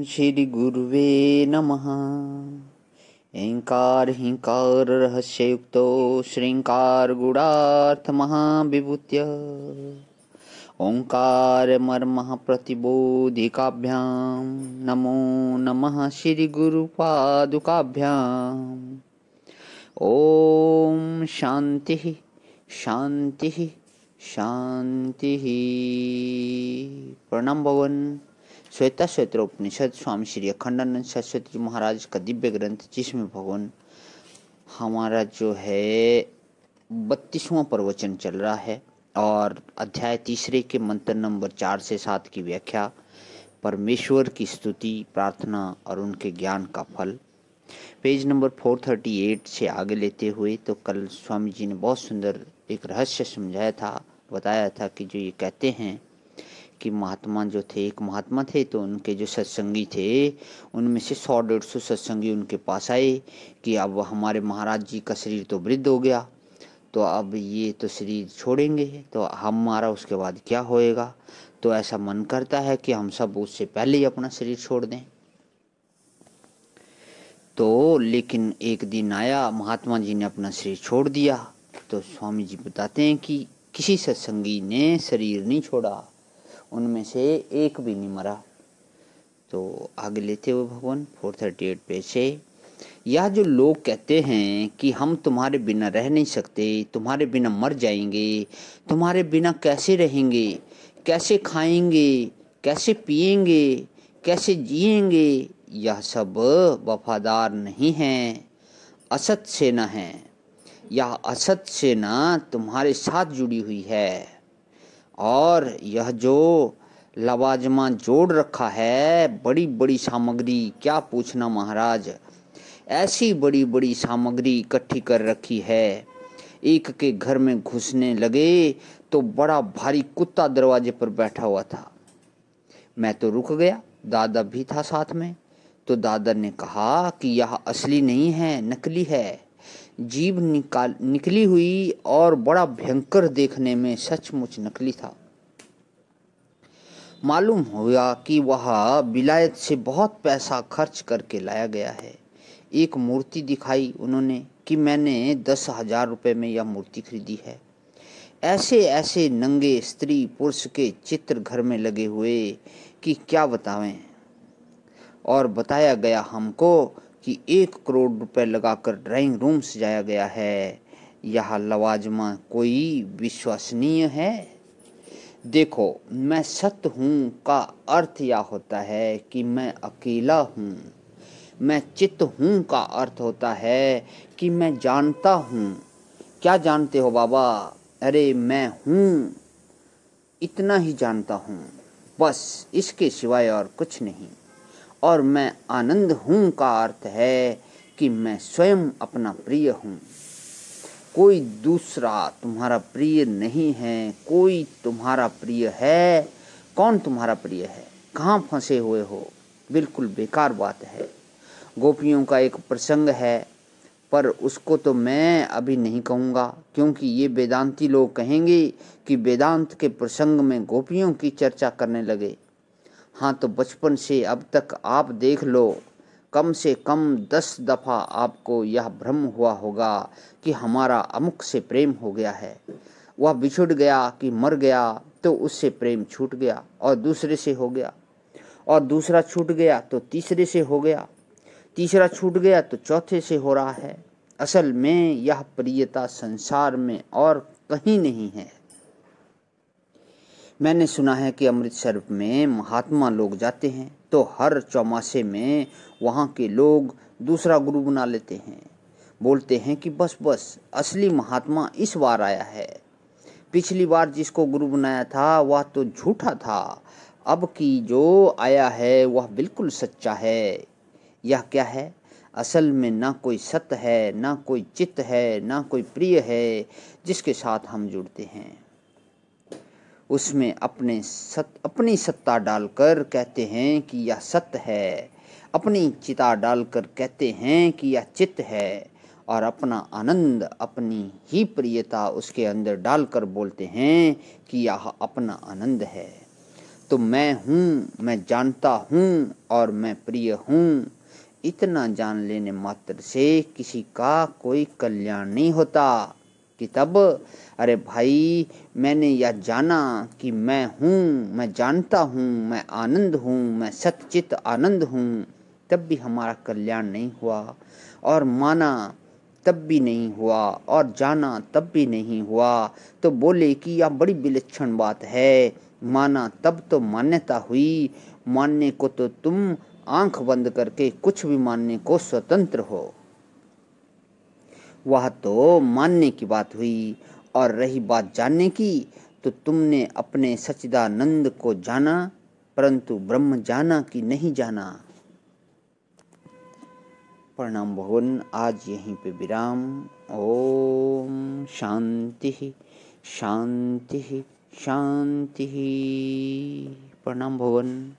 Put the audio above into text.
श्री गुरुवे नमः। ऐंकार हिंकार रहस्ययुक्तो श्रृंकार गुणार्थ महाविभूत्य ओंकार मर्मः प्रतिबोधिकाभ्यां नमो नमः श्री गुरुपादुकाभ्यां। ओम शांति शांति शांति। प्रणाम भवन। श्वेता श्वेत्र उपनिषद स्वामी श्री अखंडानंद सरस्वती जी महाराज का दिव्य ग्रंथ, जिसमें भगवान हमारा जो है 32वां प्रवचन चल रहा है और अध्याय तीसरे के मंत्र नंबर 4 से 7 की व्याख्या, परमेश्वर की स्तुति, प्रार्थना और उनके ज्ञान का फल, पेज नंबर 438 से आगे लेते हुए। तो कल स्वामी जी ने बहुत सुंदर एक रहस्य समझाया था, बताया था कि जो ये कहते हैं कि महात्मा जो थे, एक महात्मा थे, तो उनके जो सत्संगी थे उनमें से 100-150 सत्संगी उनके पास आए कि अब हमारे महाराज जी का शरीर तो वृद्ध हो गया, तो अब ये तो शरीर छोड़ेंगे, तो हमारा उसके बाद क्या होएगा। तो ऐसा मन करता है कि हम सब उससे पहले ही अपना शरीर छोड़ दें। तो लेकिन एक दिन आया, महात्मा जी ने अपना शरीर छोड़ दिया। तो स्वामी जी बताते हैं कि किसी सत्संगी ने शरीर नहीं छोड़ा, उनमें से एक भी नहीं मरा। तो आगे लेते हुए भगवान 438 पे से, यह जो लोग कहते हैं कि हम तुम्हारे बिना रह नहीं सकते, तुम्हारे बिना मर जाएंगे, तुम्हारे बिना कैसे रहेंगे, कैसे खाएंगे, कैसे पिएंगे, कैसे जिएंगे, यह सब वफादार नहीं है, असत सेना है। यह असत सेना तुम्हारे साथ जुड़ी हुई है और यह जो लवाजमा जोड़ रखा है, बड़ी बड़ी सामग्री, क्या पूछना महाराज, ऐसी बड़ी बड़ी सामग्री इकट्ठी कर रखी है। एक के घर में घुसने लगे तो बड़ा भारी कुत्ता दरवाजे पर बैठा हुआ था। मैं तो रुक गया, दादा भी था साथ में। तो दादा ने कहा कि यह असली नहीं है, नकली है, जीभ निकली हुई और बड़ा भयंकर देखने में, सचमुच नकली था। मालूम हुआ कि वह विलायत से बहुत पैसा खर्च करके लाया गया है। एक मूर्ति दिखाई उन्होंने कि मैंने 10,000 रुपये में यह मूर्ति खरीदी है। ऐसे ऐसे नंगे स्त्री पुरुष के चित्र घर में लगे हुए कि क्या बतावें। और बताया गया हमको कि 1 करोड़ रुपए लगाकर ड्राइंग रूम सजाया गया है। यह लवाजमा कोई विश्वसनीय है? देखो, मैं सत्य हूँ का अर्थ यह होता है कि मैं अकेला हूँ। मैं चित्त हूँ का अर्थ होता है कि मैं जानता हूँ। क्या जानते हो बाबा? अरे मैं हूँ, इतना ही जानता हूँ, बस, इसके सिवाय और कुछ नहीं। और मैं आनंद हूँ का अर्थ है कि मैं स्वयं अपना प्रिय हूँ। कोई दूसरा तुम्हारा प्रिय नहीं है। कोई तुम्हारा प्रिय है? कौन तुम्हारा प्रिय है? कहाँ फंसे हुए हो? बिल्कुल बेकार बात है। गोपियों का एक प्रसंग है, पर उसको तो मैं अभी नहीं कहूँगा, क्योंकि ये वेदांती लोग कहेंगे कि वेदांत के प्रसंग में गोपियों की चर्चा करने लगे। हाँ, तो बचपन से अब तक आप देख लो, कम से कम 10 दफ़ा आपको यह भ्रम हुआ होगा कि हमारा अमुक से प्रेम हो गया है। वह बिछुड़ गया कि मर गया तो उससे प्रेम छूट गया, और दूसरे से हो गया, और दूसरा छूट गया तो तीसरे से हो गया, तीसरा छूट गया तो चौथे से हो रहा है। असल में यह प्रियता संसार में और कहीं नहीं है। मैंने सुना है कि अमृतसर में महात्मा लोग जाते हैं तो हर चौमासे में वहाँ के लोग दूसरा गुरु बना लेते हैं। बोलते हैं कि बस बस, असली महात्मा इस बार आया है। पिछली बार जिसको गुरु बनाया था वह तो झूठा था, अब की जो आया है वह बिल्कुल सच्चा है। यह क्या है? असल में ना कोई सत्य है, ना कोई चित्त है, ना कोई प्रिय है जिसके साथ हम जुड़ते हैं। उसमें अपनी सत्ता डालकर कहते हैं कि यह सत्य है, अपनी चिता डालकर कहते हैं कि यह चित्त है, और अपना आनंद, अपनी ही प्रियता उसके अंदर डालकर बोलते हैं कि यह अपना आनंद है। तो मैं हूँ, मैं जानता हूँ और मैं प्रिय हूँ। इतना जान लेने मात्र से किसी का कोई कल्याण नहीं होता। कि तब अरे भाई, मैंने यह जाना कि मैं हूँ, मैं जानता हूँ, मैं आनंद हूँ, मैं सच्चित आनंद हूँ, तब भी हमारा कल्याण नहीं हुआ। और माना तब भी नहीं हुआ, और जाना तब भी नहीं हुआ। तो बोले कि यह बड़ी विलक्षण बात है। माना तब तो मान्यता हुई, मानने को तो तुम आंख बंद करके कुछ भी मानने को स्वतंत्र हो। वह तो मानने की बात हुई। और रही बात जानने की, तो तुमने अपने सच्चिदानंद को जाना, परंतु ब्रह्म जाना कि नहीं जाना। प्रणाम भवन। आज यहीं पे विराम। ओम शांति शांति शांति। प्रणाम भवन।